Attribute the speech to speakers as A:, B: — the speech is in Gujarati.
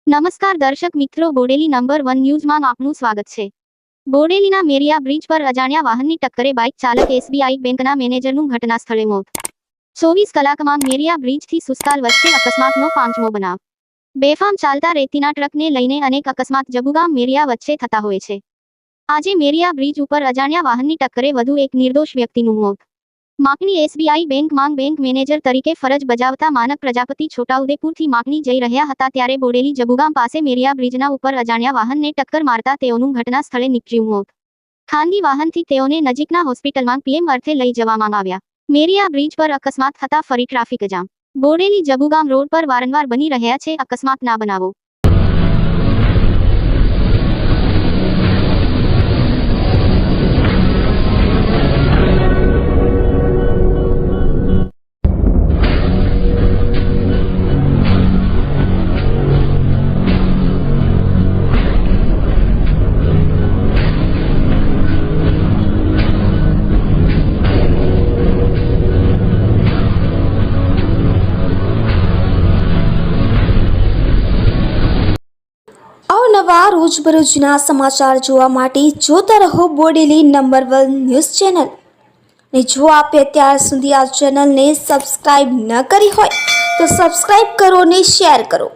A: નમસ્કાર દર્શક મિત્રો, બોડેલી નંબર 1 ન્યૂઝમાં આપનું સ્વાગત છે। બોડેલીના મેરિયા બ્રિજ પર અજાણ્યા વાહનની ટક્કરે બાઇક ચાલક એસબીઆઈ બેંકના મેનેજરનું ઘટના સ્થળે મોત। 24 કલાકમાં મેરિયા બ્રિજથી સુસ્તાલ વચ્ચે અકસ્માતનો પાંચમો બનાવ। બેફામ ચાલતા રેતીના ટ્રકને લઈને અનેક અકસ્માત જબુગામ મેરિયા વચ્ચે થતા હોય છે। આજે મેરિયા બ્રિજ ઉપર અજાણ્યા વાહનની ટક્કરે વધુ એક નિર્દોષ વ્યક્તિનું મોત। માકણી એસબીઆઈ બેંકમાં બેંક મેનેજર તરીકે ફરજ બજાવતા માનક પ્રજાપતિ છોટાઉદેપુરથી માકણી જઈ રહ્યા હતા ત્યારે બોડેલી જબુગામ પાસે મેરિયા બ્રિજના ઉપર અજાણ્યા વાહનને ટક્કર મારતા તેઓનું ઘટના સ્થળે નીપજ્યું મોત। ખાનગી વાહનથી તેઓને નજીકના હોસ્પિટલમાં પીએમ અર્થે લઈ જવામાં આવ્યા। મેરિયા બ્રિજ પર અકસ્માત થતા ફરી traffic jam. Bodeli Jabugam road પર વારંવાર બની રહ્યા છે અકસ્માતના બનાવો।
B: અવનવા રોજબરોજના સમાચાર જોવા માટે જોતા રહો બોડેલી નંબર 1 ન્યૂઝ ચેનલ। ને જો આપે અત્યાર સુધી આ ચેનલને સબસ્ક્રાઇબ ન કરી હોય તો સબસ્ક્રાઇબ કરો અને શેર કરો।